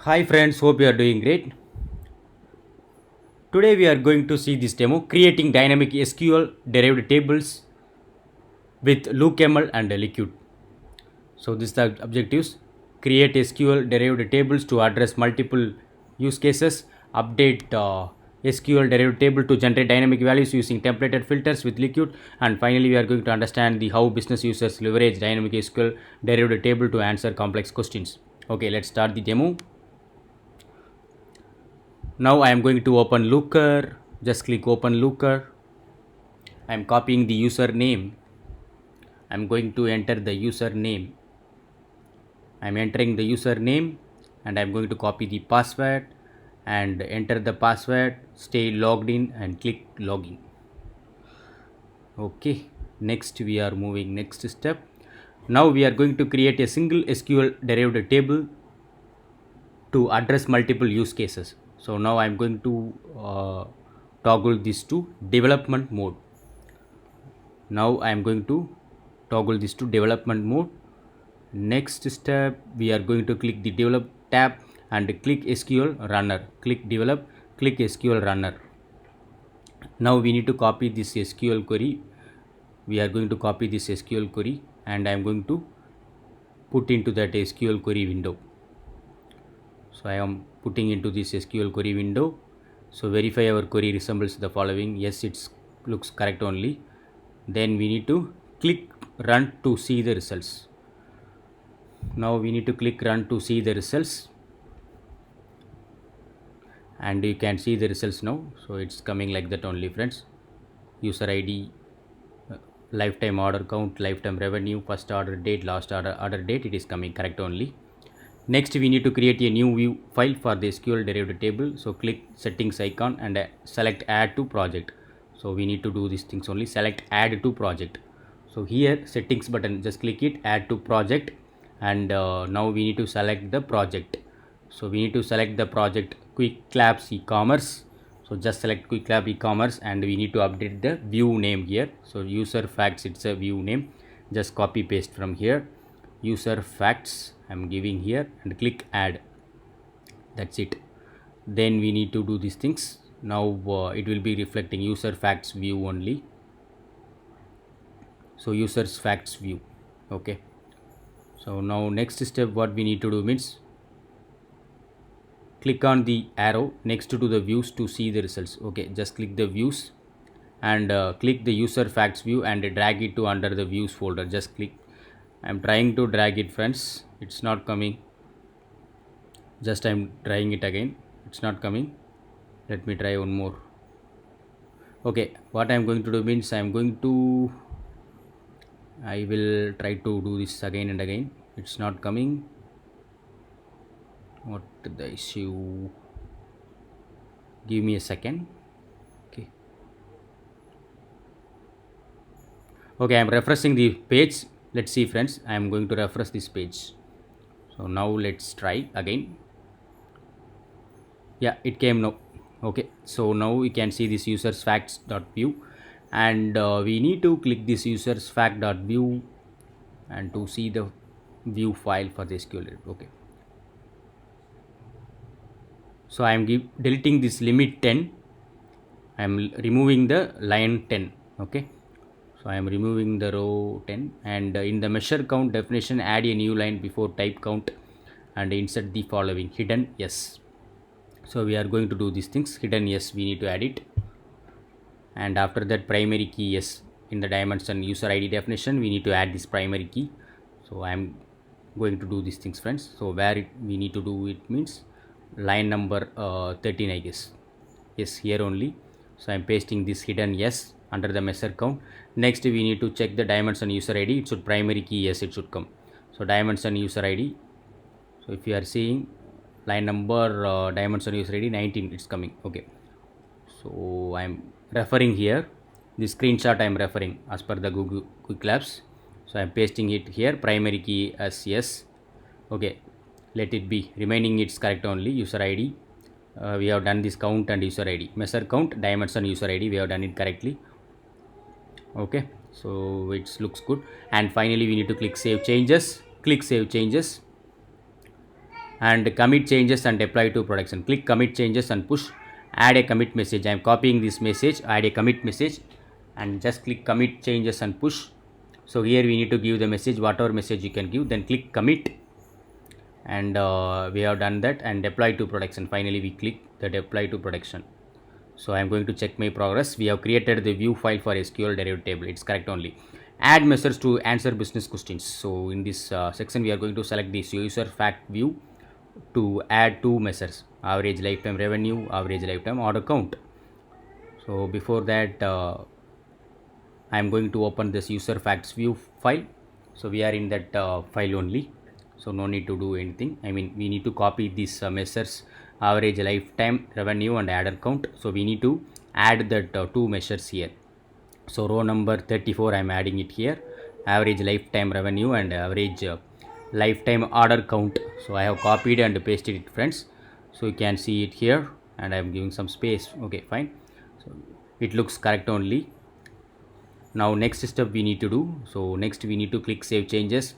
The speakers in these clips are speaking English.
Hi friends, hope you are doing great. Today we are going to see this demo creating dynamic SQL derived tables with LookML and Liquid. So this is the objectives: create SQL derived tables to address multiple use cases, update SQL derived table to generate dynamic values using templated filters with Liquid, and finally we are going to understand the how business users leverage dynamic SQL derived table to answer complex questions. Okay, let's start the demo. Now I am going to open Looker. Just click open Looker. I am copying the username. I am going to enter the username. I am entering the username and I am going to copy the password and enter the password. Stay logged in and click login. Okay, next we are moving next step. Now we are going to create a single SQL derived table to address multiple use cases. So now I am going to toggle this to development mode. Now I am going to toggle this to development mode. Next step, we are going to click the develop tab and click SQL runner. Click develop, click SQL runner. Now we need to copy this SQL query. We are going to copy this SQL query and I am going to put into that SQL query window. So I am putting into this SQL query window. So verify our query resembles the following. Yes, it looks correct only. Then we need to click run to see the results. Now we need to click run to see the results, and you can see the results now. So it's coming like that only, friends. User ID, lifetime order count, lifetime revenue, first order date, last order date, it is coming correct only. Next we need to create a new view file for the SQL derived table. So click settings icon and select add to project. So we need to do these things only. Select add to project. So here settings button, just click it, add to project, and now we need to select the project. So we need to select the project Quick Labs e-commerce. So just select Quick Lab e-commerce and we need to update the view name here. So user facts, it's a view name. Just copy paste from here. User facts I'm giving here and click add. That's it. Then we need to do these things. Now it will be reflecting user facts view only. So users facts view. Okay. So now next step what we need to do means click on the arrow next to the views to see the results. Okay, just click the views and click the user facts view and drag it to under the views folder. Just click. I'm trying to drag it, friends. It's not coming. Just I'm trying it again. It's not coming. Let me try one more. Okay, what I'm going to do means I will try to do this again and again. It's not coming. What the issue? Give me a second. Okay, I'm refreshing the page. Let's see, friends. I'm going to refresh this page. So now let's try again. Yeah, it came now. Okay, so now we can see this users facts dot view, and we need to click this users fact dot view and to see the view file for the SQL. Okay, so I am deleting this limit 10. I am removing the line 10. Okay, so I am removing the row 10, and in the measure count definition add a new line before type count and insert the following hidden yes. So we are going to do these things. Hidden yes, we need to add it, and after that primary key yes. In the dimension user ID definition we need to add this primary key. So I am going to do these things, friends. So where we need to do it means line number 13, I guess. Yes, here only. So I am pasting this hidden yes under the measure count. Next we need to check the dimension user ID. It should primary key yes, it should come. So dimension user ID. So if you are seeing line number dimension user ID 19, it's coming. Okay, so I'm referring here this screenshot. I'm referring as per the Google Quick Labs. So I'm pasting it here, primary key as yes. Okay, let it be, remaining it's correct only. User ID, we have done this count and user ID, measure count, dimension user ID, we have done it correctly. Okay, so it looks good. And finally we need to click save changes. Click save changes. and commit changes and deploy to production. Click commit changes and push, add a commit message. I am copying this message, add a commit message, and just click commit changes and push. So here we need to give the message, whatever message you can give, then click commit, and we have done that, and deploy to production. Finally we click the deploy to production. So I am going to check my progress. We have created the view file for SQL derived table. It's correct only. Add measures to answer business questions. So in this section we are going to select this user fact view to add two measures: average lifetime revenue, average lifetime order count. So before that I am going to open this user facts view file. So we are in that file only, so no need to do anything. I mean, we need to copy these measures, average lifetime revenue and order count. So we need to add that two measures here. So row number 34 I am adding it here, average lifetime revenue and average lifetime order count. So I have copied and pasted it, friends. So you can see it here, and I am giving some space. Okay, fine. So it looks correct only. Now next step we need to do, so next we need to click save changes.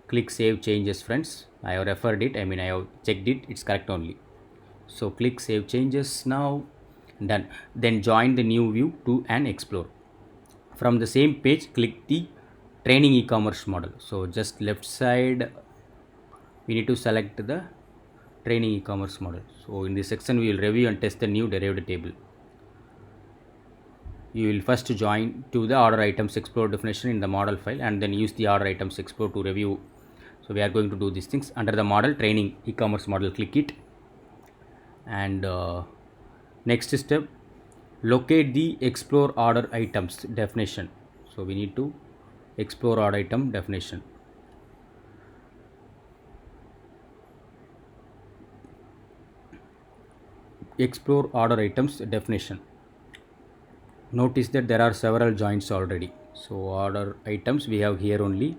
Click save changes, friends. I have referred it, I mean I have checked it, it's correct only. So click save changes now. Done. Then join the new view to and explore. From the same page, click the training e-commerce model. So just left side we need to select the training e-commerce model. So in this section we will review and test the new derived table. You will first join to the order items explore definition in the model file, and then use the order items explore to review. So we are going to do these things. Under the model training e-commerce model, click it, and next step, locate the explore order items definition. So we need to explore order item definition. Explore order items definition. Notice that there are several joints already. So order items we have here only.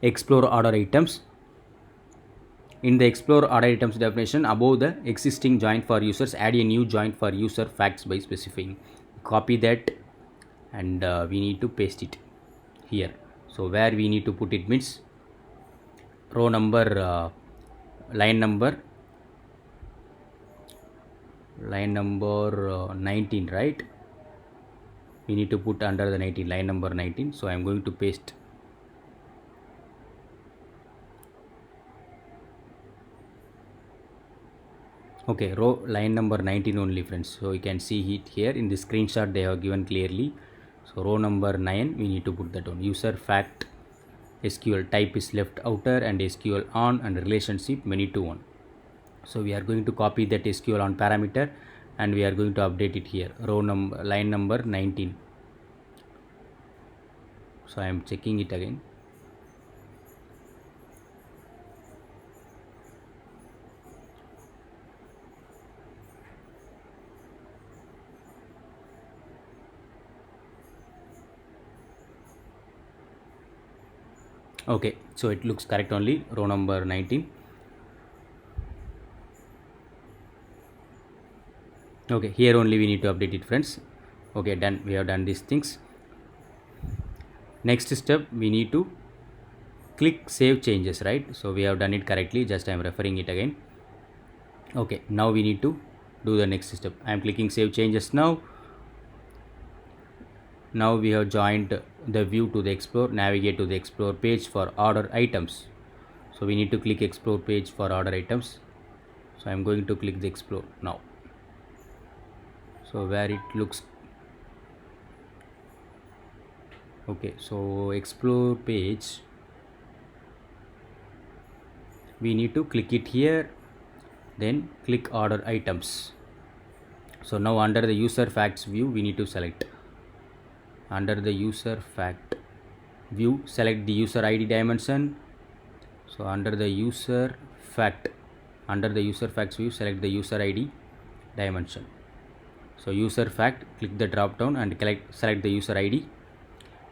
Explore order items. In the explore order items definition, above the existing joint for users, add a new joint for user facts by specifying. Copy that, and we need to paste it here. So where we need to put it means row number, line number 19, right? We need to put under the 19, line number 19. So I am going to paste. Okay, row line number 19 only, friends. So you can see it here in the screenshot they have given clearly. So row number 9 we need to put that on. User fact SQL type is left outer and SQL on, and relationship many to one. So we are going to copy that SQL on parameter, and we are going to update it here. Row number, line number 19. So I am checking it again. Okay, so it looks correct only, row number 19. Okay, here only we need to update it, friends. Okay, done. We have done these things. Next step, we need to click save changes, right? So we have done it correctly, just I am referring it again. Okay, now we need to do the next step. I am clicking save changes now. Now we have joined the view to the explore. Navigate to the explore page for order items. So we need to click explore page for order items. So I am going to click the explore now. So where it looks okay, so explore page, we need to click it here, then click order items. So now under the user facts view we need to select. Under the user fact view, select the user ID dimension. So under the user facts view, select the user ID dimension. So user fact, click the drop down and select the user ID,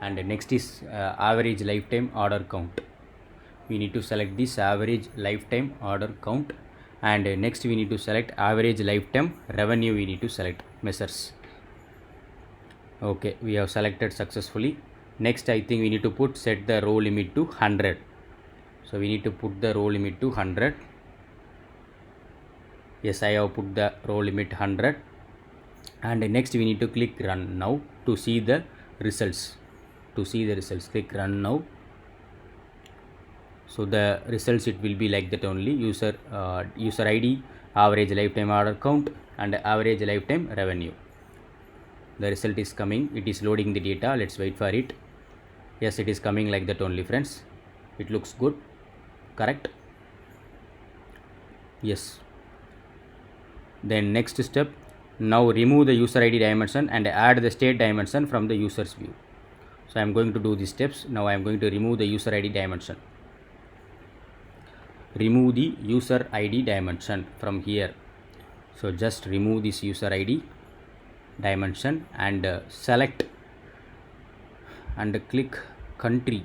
and next is average lifetime order count. We need to select this average lifetime order count, and next we need to select average lifetime revenue. We need to select measures. Okay, we have selected successfully. Next I think we need to set the row limit to 100. So we need to put the row limit to 100. Yes, I have put the row limit 100, and next we need to click run now to see the results. Click run now. So the results, it will be like that only. User ID, average lifetime order count, and average lifetime revenue. The result is coming. It is loading the data. Let's wait for it. Yes, it is coming like that only, friends. It looks good, correct? Yes. Then next step, now remove the user ID dimension and add the state dimension from the user's view. So I am going to do these steps. Now I am going to remove the user ID dimension. Remove the user ID dimension from here. So just remove this user ID dimension and select and click country.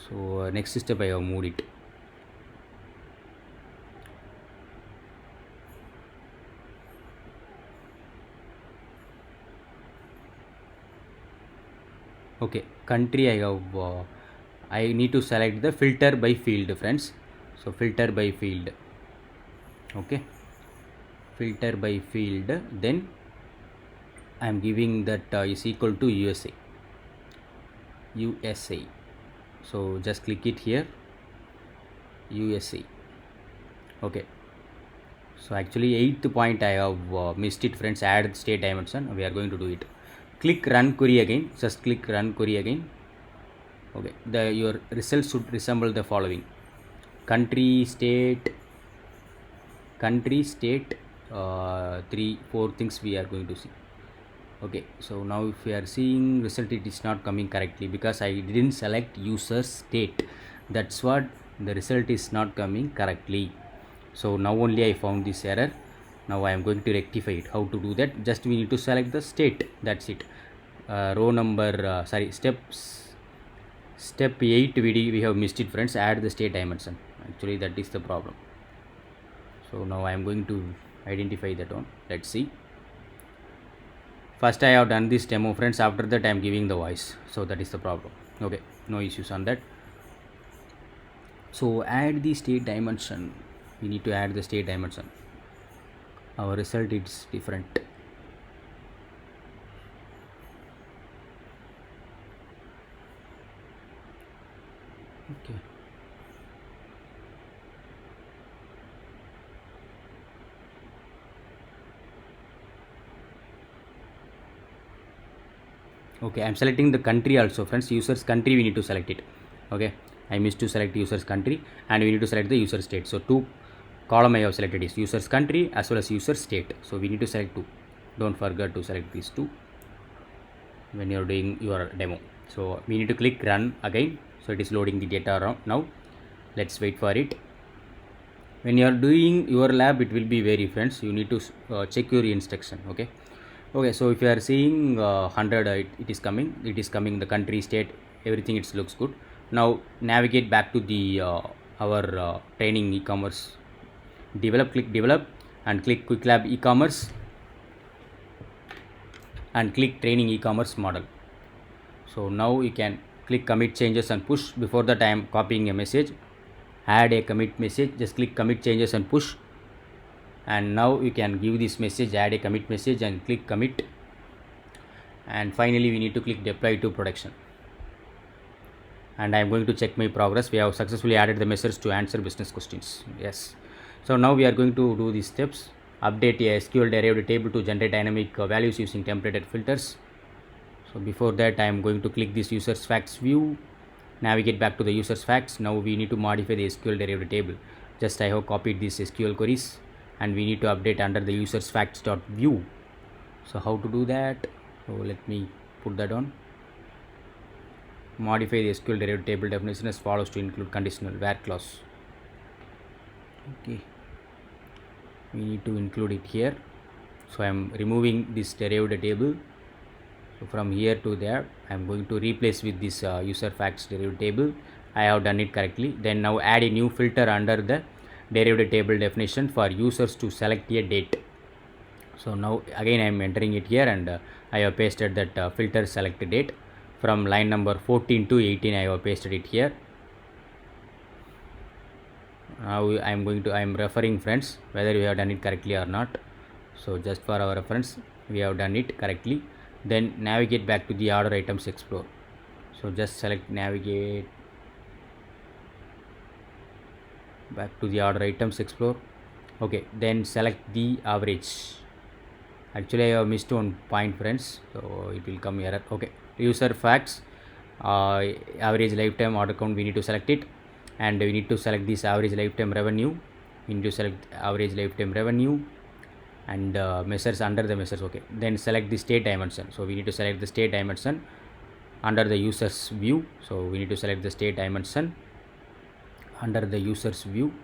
So next step, I have moved it. Okay, country I have I need to select the filter by field, friends. So filter by field. Okay, filter by field, then I am giving that is equal to USA. So just click it here, USA. Okay, so actually 8th point I have missed it, friends. Add state dimension. We are going to do it. Click run query again. Just click run query again. Okay, your results should resemble the following: country, state, 3-4 things we are going to see. Okay, so now if we are seeing result, it is not coming correctly because I didn't select user state. That's what the result is not coming correctly. So now only I found this error. Now I am going to rectify it. How to do that? Just we need to select the state. That's it. Row number step 8 we have missed it, friends. Add the state dimension. Actually that is the problem. So now I am going to identify that one. Let's see. First I have done this demo, friends. After that I am giving the voice. So that is the problem. Okay, no issues on that. So add the state dimension. We need to add the state dimension. Our result is different. Okay. Okay, I am selecting the country also, friends. Users country we need to select it. Okay, I missed to select users country, and we need to select the user state. So 2 column I have selected is users country as well as user state. So we need to select 2. Don't forget to select these 2 when you are doing your demo. So we need to click run again. So it is loading the data now. Let's wait for it. When you are doing your lab, it will be very, friends. You need to check your instruction. Okay, so if you are seeing 100, it is coming the country, state, everything, it looks good. Now navigate back to the our training e-commerce. Click develop and click quick lab e-commerce and click training e-commerce model. So now you can click commit changes and push. Before that I am copying a message. Add a commit message. Just click commit changes and push, and now you can give this message, add a commit message, and click commit. And finally we need to click deploy to production, and I am going to check my progress. We have successfully added the message to answer business questions. Yes. So now we are going to do these steps. Update a SQL derived table to generate dynamic values using templated filters. So before that I am going to click this users facts view, navigate back to the users facts. Now we need to modify the SQL derived table. Just I have copied these SQL queries, and we need to update under the users facts dot view. So how to do that? So let me put that on. Modify the SQL derived table definition as follows to include conditional where clause. Okay, we need to include it here. So I am removing this derived table. So from here to there I am going to replace with this user facts derived table. I have done it correctly. Then now add a new filter under the derived table definition for users to select a date. So now again I am entering it here, and I have pasted that filter select date from line number 14 to 18. I have pasted it here. Now I am referring friends whether we have done it correctly or not. So just for our reference, we have done it correctly. Then navigate back to the order items explore. So just select navigate back to the order items explore. Okay, then select the average. Actually I have missed one point friends, so it will come error. Okay, user facts, average lifetime order count, we need to select it, and we need to select this average lifetime revenue. We need to select average lifetime revenue and measures under the measures. Okay, then select the state dimension. So we need to select the state dimension under the users view. So we need to select the state dimension under the users view.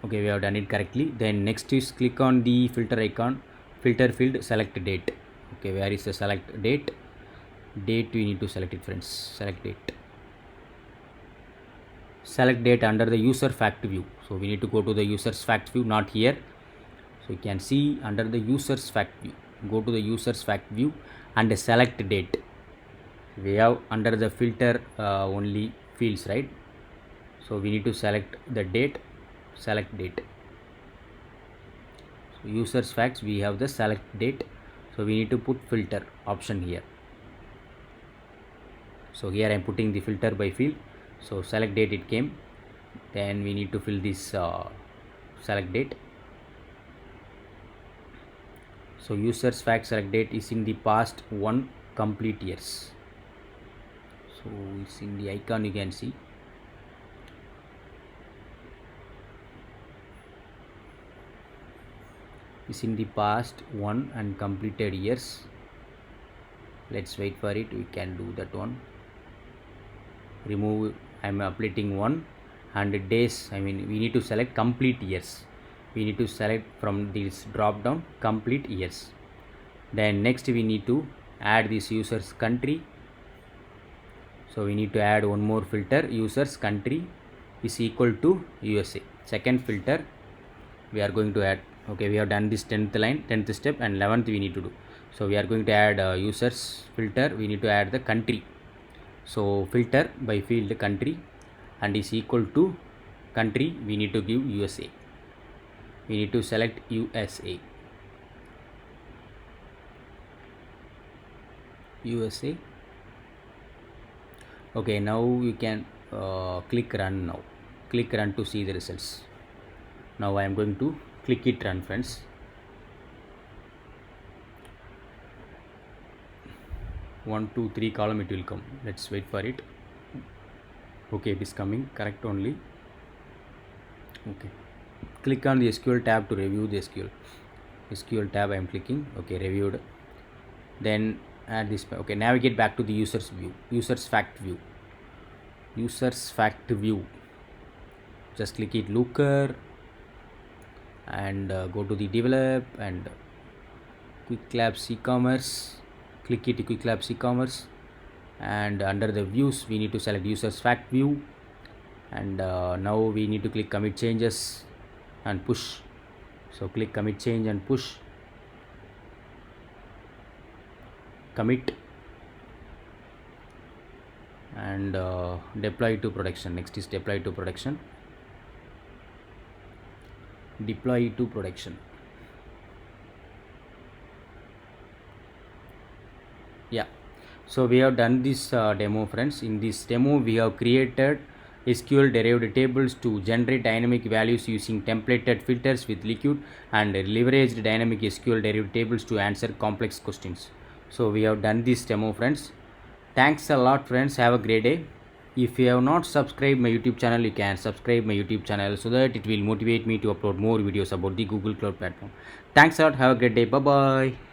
Okay, we have done it correctly. Then next is click on the filter icon, filter field, select date. Okay, where is the select date? Date we need to select it friends. Select date. Select date under the user fact view. So we need to go to the users fact view, not here. So you can see under the users fact view, go to the users fact view and select date. We have under the filter only fields, right? So we need to select the date, select date. So users facts, we have the select date. So we need to put filter option here. So here I am putting the filter by field. So select date it came. Then we need to fill this select date. So users fact select date is in the past 1 complete years. So it's in the icon, you can see. Is in the past 1 and completed years. Let's wait for it. We can do that one. Remove. I am updating 1 and days. I mean we need to select complete years. We need to select from this drop down complete years. Then next we need to add this users country. So we need to add one more filter, users country is equal to USA. Second filter we are going to add. Okay, we have done this 10th line, 10th step, and 11th we need to do. So we are going to add users filter. We need to add the country. So filter by field country and is equal to country, we need to give USA. We need to select USA. USA. Okay, now you can click run now. Click run to see the results. Now I am going to click it run friends. 1, 2, 3 column it will come. Let's wait for it. Okay, it is coming correct only. Okay, click on the SQL tab to review the SQL tab I am clicking. Okay, reviewed. Then add this. Okay, navigate back to the users view, users fact view, users fact view. Just click it looker and go to the develop and quick labs e-commerce. Click it quick labs e-commerce, and under the views we need to select users fact view, and now we need to click commit changes and push. So click commit change and push, commit, and deploy to production. Next is deploy to production. Deploy to production. Yeah, so we have done this demo friends. In this demo we have created SQL derived tables to generate dynamic values using templated filters with Liquid, and leveraged dynamic SQL derived tables to answer complex questions. So we have done this demo friends. Thanks a lot friends, have a great day. If you have not subscribed my YouTube channel, you can subscribe my YouTube channel so that it will motivate me to upload more videos about the Google Cloud Platform. Thanks a lot, have a great day, bye bye.